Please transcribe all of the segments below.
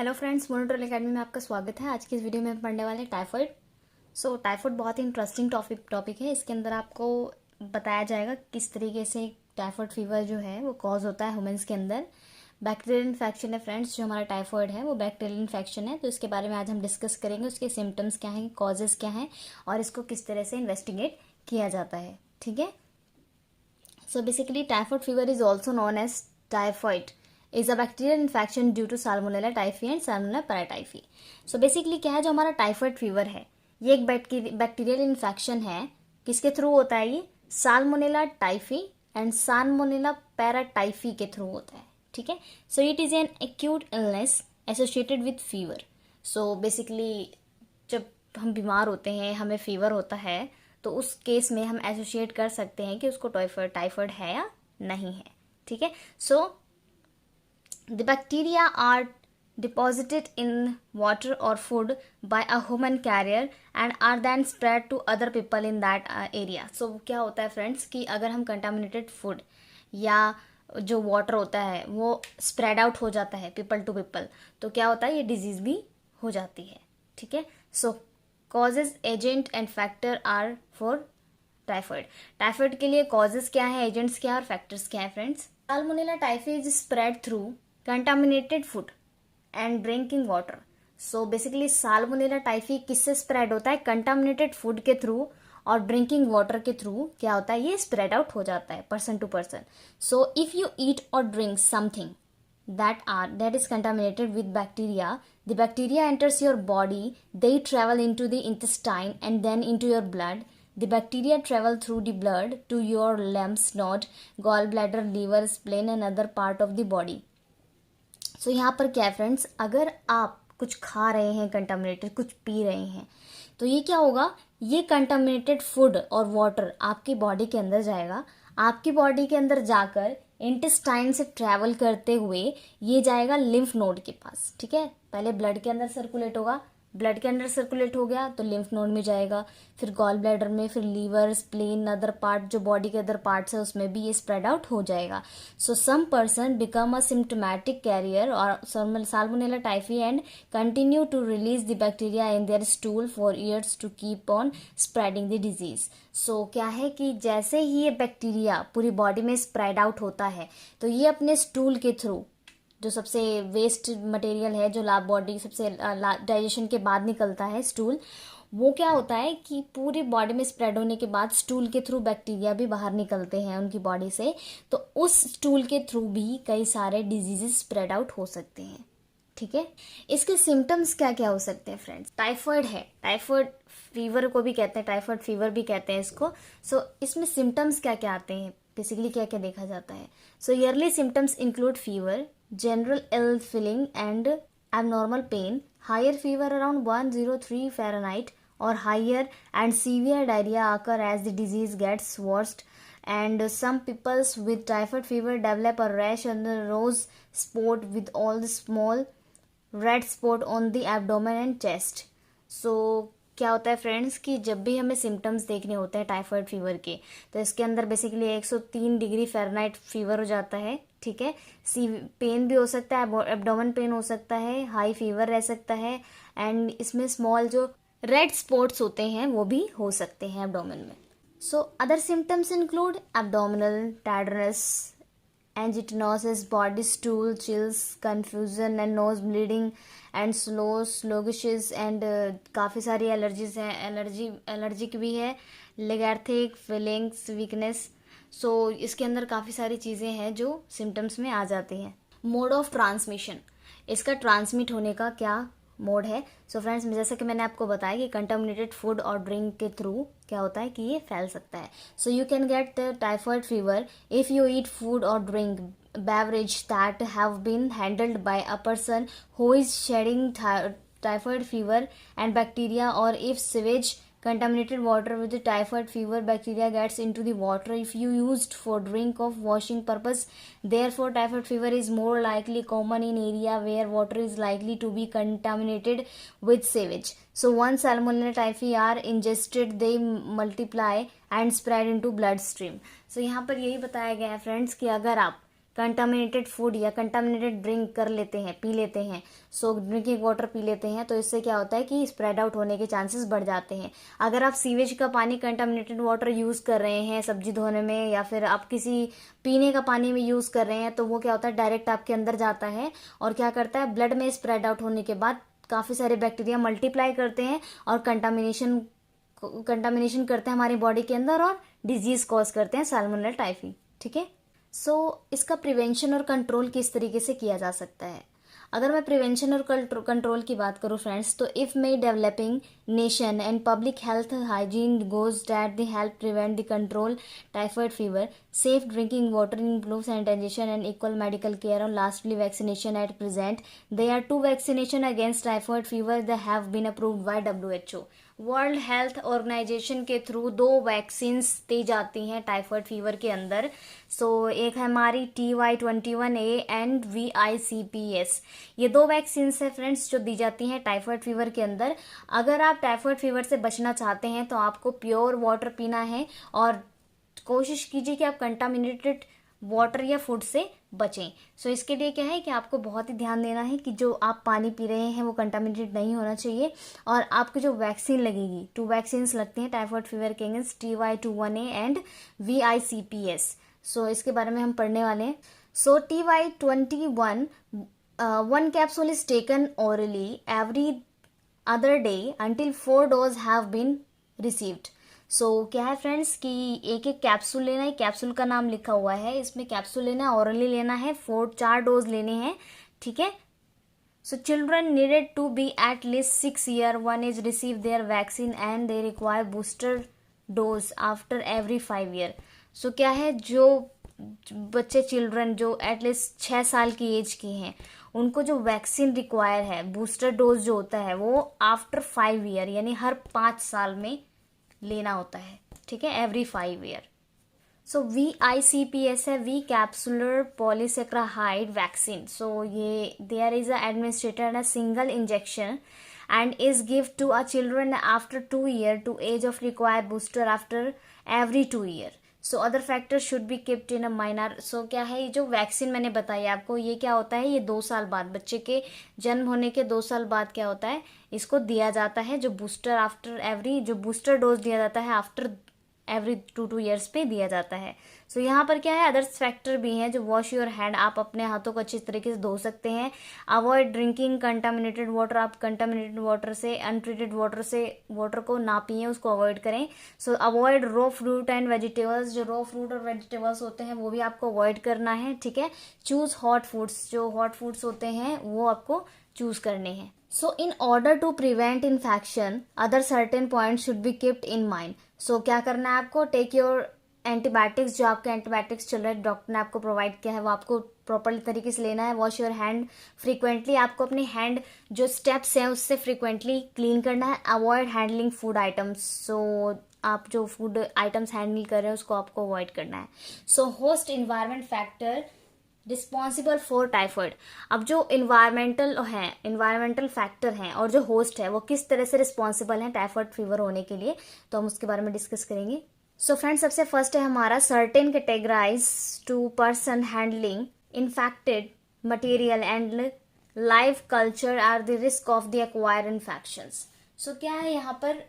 Hello friends, मोनोट्रोल academy में आपका स्वागत है। आज की इस वीडियो में हम पढ़ने वाले हैं टाइफाइड। टाइफाइड बहुत ही इंटरेस्टिंग टॉपिक है। इसके अंदर आपको बताया जाएगा किस तरीके से टाइफाइड फीवर जो है वो कॉज होता है ह्यूमंस के अंदर। बैक्टीरियल इन्फेक्शन है फ्रेंड्स, जो हमारा टाइफाइड है वो बैक्टीरियल इन्फेक्शन है। तो इसके बारे में आज हम डिस्कस करेंगे, उसके सिम्टम्स क्या हैं, कॉजेज क्या हैं और इसको किस तरह से इन्वेस्टिगेट किया जाता है। ठीक है। Basically typhoid fever is also known as typhoid is a bacterial infection due to Salmonella typhi and Salmonella paratyphi. Basically क्या है, जो हमारा टाइफाइड फीवर है ये एक बैक्टीरियल इन्फेक्शन है। किसके थ्रू होता है ये? Salmonella typhi and Salmonella paratyphi के थ्रू होता है। ठीक है। It is an acute illness associated with fever. Basically जब हम बीमार होते हैं, हमें फीवर होता है, तो उस केस में हम एसोसिएट कर सकते हैं कि उसको टाइफाइड है या नहीं है। ठीक है। The bacteria are deposited in water or food by a human carrier and are then spread to other people in that area. क्या होता है फ्रेंड्स कि अगर हम कंटामिनेटेड फूड या जो वाटर होता है वो स्प्रेड आउट हो जाता है पीपल टू पीपल, तो क्या होता है, ये डिजीज भी हो जाती है। ठीक है। Causes, agent and factor are for typhoid. Typhoid के लिए कॉजेज क्या है, एजेंट्स क्या है और फैक्टर्स क्या है friends? Salmonella typhi is spread through contaminated food and drinking water. Basically Salmonella typhi किससे स्प्रेड होता है? कंटामिनेटेड फूड के थ्रू और ड्रिंकिंग वाटर के थ्रू क्या होता है, ये स्प्रेड आउट हो जाता है person to person. If you eat और drink something that is contaminated with bacteria, the bacteria enters your body, they travel into the intestine and then into your blood. The bacteria travel through the blood to your lymph node, gallbladder, liver, spleen and other part of the body. यहाँ पर क्या है friends, अगर आप कुछ खा रहे हैं कंटामिनेटेड, कुछ पी रहे हैं, तो ये क्या होगा, ये कंटामिनेटेड फूड और वाटर आपकी बॉडी के अंदर जाएगा। आपकी बॉडी के अंदर जाकर इंटेस्टाइन से ट्रैवल करते हुए ये जाएगा लिम्फ नोड के पास। ठीक है। पहले ब्लड के अंदर सर्कुलेट होगा, ब्लड के अंदर सर्कुलेट हो गया तो लिम्फ नोड में जाएगा, फिर गॉल ब्लैडर में, फिर लीवर, स्प्लीन, अदर पार्ट जो बॉडी के अदर पार्ट्स है उसमें भी ये स्प्रेड आउट हो जाएगा। Some person become asymptomatic carrier और salmonella typhi and continue to release the bacteria in their stool for years to keep on spreading the disease. क्या है कि जैसे ही ये बैक्टीरिया पूरी बॉडी में स्प्रेड आउट होता है तो ये अपने स्टूल के थ्रू, जो सबसे वेस्ट मटेरियल है जो बॉडी सबसे डाइजेशन के बाद निकलता है स्टूल, वो क्या होता है कि पूरी बॉडी में स्प्रेड होने के बाद स्टूल के थ्रू बैक्टीरिया भी बाहर निकलते हैं उनकी बॉडी से, तो उस स्टूल के थ्रू भी कई सारे डिजीजेस स्प्रेड आउट हो सकते हैं। ठीक है। इसके सिम्टम्स क्या क्या हो सकते हैं फ्रेंड्स? टाइफाइड है, टाइफाइड फीवर को भी कहते हैं, टाइफाइड फीवर भी कहते हैं इसको। इसमें सिम्टम्स क्या क्या आते हैं, बेसिकली क्या क्या देखा जाता है? Yearly symptoms include fever, general ill feeling and abnormal pain, higher fever around 103 Fahrenheit or higher, and severe diarrhea occur as the disease gets worse. And some people with typhoid fever develop a rash on the rose spot with all the small red spot on the abdomen and chest. क्या होता है friends कि जब भी हमें symptoms देखने होते हैं टाइफाइड फीवर के, तो इसके अंदर बेसिकली 103 डिग्री फ़ारेनहाइट फीवर हो जाता है। ठीक है। पेन भी हो सकता है, एब्डोमेन पेन हो सकता है, हाई फीवर रह सकता है, एंड इसमें स्मॉल जो रेड स्पॉट्स होते हैं वो भी हो सकते हैं एब्डोमेन में। Other symptoms include abdominal tiredness, anginosis, body stool, chills, confusion and nose bleeding and sluggishness and काफ़ी सारी एलर्जीज हैं, एलर्जिक भी है, लेगैर्थिक फीलिंग्स, वीकनेस। इसके अंदर काफ़ी सारी चीज़ें हैं जो सिम्टम्स में आ जाती हैं। मोड ऑफ ट्रांसमिशन, इसका ट्रांसमिट होने का क्या मोड है? फ्रेंड्स, जैसा कि मैंने आपको बताया कि कंटामिनेटेड फूड और ड्रिंक के थ्रू क्या होता है कि ये फैल सकता है। You can get typhoid fever if you eat food और drink beverage that have been handled by a person who is shedding typhoid fever and bacteria, or if sewage contaminated water with the typhoid fever bacteria gets into the water if you used for drink of washing purpose. Therefore typhoid fever is more likely common in area where water is likely to be contaminated with sewage. Once salmonella typhi are ingested they multiply and spread into bloodstream. यहाँ पर यही बताया गया है friends कि अगर आप contaminated food या कंटामिनेटेड ड्रिंक कर लेते हैं, पी लेते हैं, सो ड्रिंकिंग वाटर पी लेते हैं, तो इससे क्या होता है कि स्प्रेड आउट होने के चांसेस बढ़ जाते हैं। अगर आप सीवेज का पानी, कंटामिनेटेड वाटर यूज़ कर रहे हैं सब्जी धोने में, या फिर आप किसी पीने का पानी में यूज़ कर रहे हैं, तो वो क्या होता है डायरेक्ट आपके अंदर जाता है और क्या करता है, ब्लड में स्प्रेड आउट होने के बाद काफ़ी सारे बैक्टीरिया मल्टीप्लाई करते हैं और कंटामिनेशन करते हैं हमारी बॉडी के अंदर और डिजीज कॉज करते हैं, सैल्मोनेला टाइफी। ठीक है, सो इसका प्रिवेंशन और कंट्रोल किस तरीके से किया जा सकता है। अगर मैं प्रिवेंशन और कंट्रोल की बात करूँ फ्रेंड्स, तो if may developing nation and public health hygiene goes that the help prevent the control typhoid fever, safe drinking water, improve sanitation and equal medical care, and lastly vaccination. At present there are 2 vaccination against typhoid fever that have been approved by WHO. World Health Organization के through 2 vaccines दी जाती हैं typhoid fever के अंदर। सो एक है हमारी TY21A and VICPS। ये 2 वैक्सीन्स है फ्रेंड्स जो दी जाती हैं टाइफाइड फीवर के अंदर। अगर आप टाइफाइड फीवर से बचना चाहते हैं तो आपको प्योर वाटर पीना है और कोशिश कीजिए कि आप कंटामिनेटेड वाटर या फूड से बचें। सो इसके लिए क्या है कि आपको बहुत ही ध्यान देना है कि जो आप पानी पी रहे हैं वो कंटामिनेटेड नहीं होना चाहिए। और आपको जो वैक्सीन लगेगी, 2 वैक्सीन्स लगती हैं टाइफाइड फीवर के अगेंस्ट, TY21A एंड VICPS। सो इसके बारे में हम पढ़ने वाले हैं। सो TY21 1 capsule is taken orally every other day until 4 doses have been received। सो क्या है फ्रेंड्स कि एक कैप्सूल लेना है, कैप्सूल का नाम लिखा हुआ है, इसमें कैप्सूल लेना है, ऑरली लेना है, 4 डोज लेने हैं। ठीक है, so children needed to be at least 6 years one as receive their vaccine and they require booster dose after every 5 years। सो क्या है, जो बच्चे चिल्ड्रन जो एटलीस्ट 6 साल की एज के हैं उनको जो वैक्सीन रिक्वायर है, बूस्टर डोज जो होता है वो आफ्टर 5 years यानी हर 5 साल में लेना होता है। ठीक है, एवरी 5 years। सो VICPS है, Vi capsular polysaccharide vaccine. So ये there is administrated a single injection and is give to a children after 2 years to age of require booster after every 2 years। So other factor should be kept in a minor. सो क्या है, ये जो vaccine मैंने बताई आपको, ये क्या होता है, ये 2 साल बाद, बच्चे के जन्म होने के 2 साल बाद क्या होता है, इसको दिया जाता है। जो बूस्टर आफ्टर एवरी, जो बूस्टर डोज दिया जाता है आफ्टर एवरी 2 years पे दिया जाता है। सो यहाँ पर क्या है, अदर्स फैक्टर भी हैं, जो वॉश योर हैंड, आप अपने हाथों को अच्छी तरीके से धो सकते हैं। अवॉइड ड्रिंकिंग कंटामिनेटेड वाटर, आप कंटामिनेटेड वाटर से, अनट्रीटेड वाटर से वाटर को ना पिए, उसको अवॉइड करें। सो avoid raw fruit and vegetables, जो रॉ फ्रूट और वेजिटेबल्स होते हैं वो भी आपको अवॉइड करना है। ठीक है, चूज हॉट फूड्स, जो हॉट फूड्स होते हैं वो आपको चूज करने हैं। So in order to prevent infection other certain point should be keeped in mind. So क्या करना है आपको, टेक योर एंटीबायोटिक्स, जो आपके एंटीबायोटिक्स चल रहे हैं डॉक्टर ने आपको प्रोवाइड किया है वो आपको प्रॉपरली तरीके से लेना है। वॉश योर हैंड फ्रीक्वेंटली, आपको अपने हैंड जो स्टेप्स हैं उससे फ्रीक्वेंटली क्लीन करना है। अवॉइड हैंडलिंग फूड आइटम्स, सो आप जो फूड आइटम्स हैंडल कर रहे हैं उसको आपको अवॉइड करना है। सो host environment factor responsible for typhoid. अब जो इन्वायरमेंटल फैक्टर हैं और जो होस्ट है वो किस तरह से रिस्पॉन्सिबल हैं टाइफाइड फीवर होने के लिए, तो हम उसके बारे में डिस्कस करेंगे। सो फ्रेंड्स, सबसे फर्स्ट है हमारा certain categorise to person handling infected material and live culture are the risk of the acquire infections. So क्या है, यहाँ पर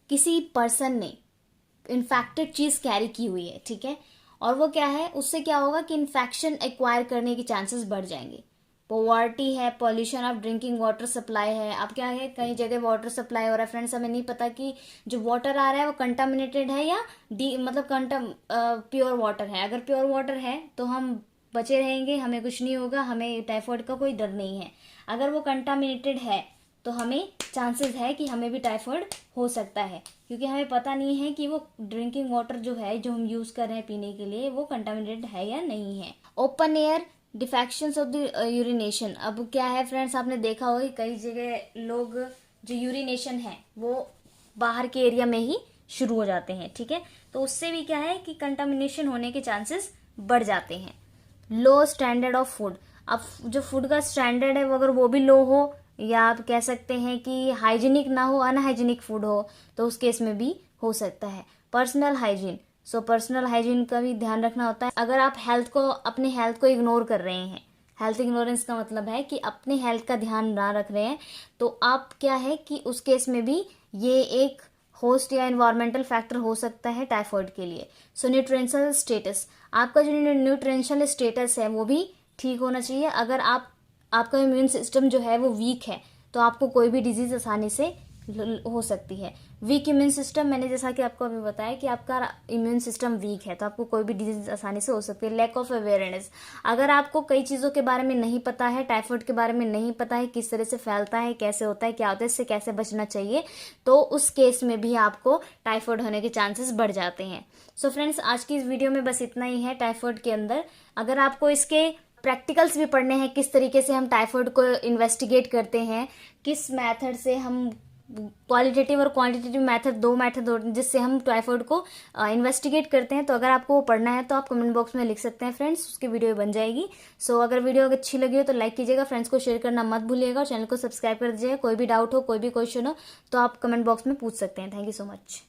किसी पर्सन ने इन्फेक्टेड चीज कैरी की हुई है, ठीक है, और वो क्या है, उससे क्या होगा कि इन्फेक्शन एक्वायर करने के चांसेस बढ़ जाएंगे। पॉवर्टी है, pollution of drinking water supply है। अब क्या है, कई जगह वाटर सप्लाई हो रहा है फ्रेंड्स, हमें नहीं पता कि जो वाटर आ रहा है वो कंटामिनेटेड है या प्योर वाटर है। अगर प्योर वाटर है तो हम बचे रहेंगे, हमें कुछ नहीं होगा, हमें टाइफाइड का कोई डर नहीं है। अगर वो कंटामिनेटेड है तो हमें चांसेस है कि हमें भी टाइफाइड हो सकता है, क्योंकि हमें पता नहीं है कि वो ड्रिंकिंग वाटर जो है, जो हम यूज कर रहे हैं पीने के लिए, वो कंटामिनेटेड है या नहीं है। Open air defections of the urination. अब क्या है फ्रेंड्स, आपने देखा होगा कई जगह लोग जो यूरिनेशन है वो बाहर के एरिया में ही शुरू हो जाते हैं। ठीक है, तो उससे भी क्या है कि कंटामिनेशन होने के चांसेस बढ़ जाते हैं। लो स्टैंडर्ड ऑफ फूड। अब जो फूड का स्टैंडर्ड है वो अगर वो भी लो हो, या आप कह सकते हैं कि हाइजीनिक ना हो, अनहाइजीनिक फूड हो, तो उस केस में भी हो सकता है। Personal hygiene, so personal hygiene का भी ध्यान रखना होता है। अगर आप अपने हेल्थ को इग्नोर कर रहे हैं, हेल्थ इग्नोरेंस का मतलब है कि अपने हेल्थ का ध्यान ना रख रहे हैं, तो आप क्या है कि उस केस में भी ये एक होस्ट या एनवायरमेंटल फैक्टर हो सकता है टाइफॉइड के लिए। सो न्यूट्रिशनल स्टेटस, आपका जो न्यूट्रिशनल स्टेटस है वो भी ठीक होना चाहिए। अगर आपका इम्यून सिस्टम जो है वो वीक है तो आपको कोई भी डिजीज आसानी से हो सकती है। वीक इम्यून सिस्टम, मैंने जैसा कि आपको अभी बताया कि आपका इम्यून सिस्टम वीक है तो आपको कोई भी डिजीज आसानी से हो सकती है। लैक ऑफ अवेयरनेस, अगर आपको कई चीज़ों के बारे में नहीं पता है, टाइफॉइड के बारे में नहीं पता है, किस तरह से फैलता है, कैसे होता है, क्या होता है, इससे कैसे बचना चाहिए, तो उस केस में भी आपको टाइफॉइड होने के चांसेस बढ़ जाते हैं। सो फ्रेंड्स, आज की इस वीडियो में बस इतना ही है टाइफॉइड के अंदर। अगर आपको इसके प्रैक्टिकल्स भी पढ़ने हैं, किस तरीके से हम टाइफॉइड को इन्वेस्टिगेट करते हैं, किस मेथड से हम, क्वालिटेटिव और क्वांटिटेटिव मेथड, दो मेथड जिससे हम टाइफॉइड को इन्वेस्टिगेट करते हैं, तो अगर आपको वो पढ़ना है तो आप कमेंट बॉक्स में लिख सकते हैं फ्रेंड्स, उसकी वीडियो बन जाएगी। सो अगर वीडियो अच्छी लगी हो तो लाइक कीजिएगा, फ्रेंड्स को शेयर करना मत भूलिएगा और चैनल को सब्सक्राइब कर दीजिएगा। कोई भी डाउट हो, कोई भी क्वेश्चन हो तो आप कमेंट बॉक्स में पूछ सकते हैं। Thank you so much.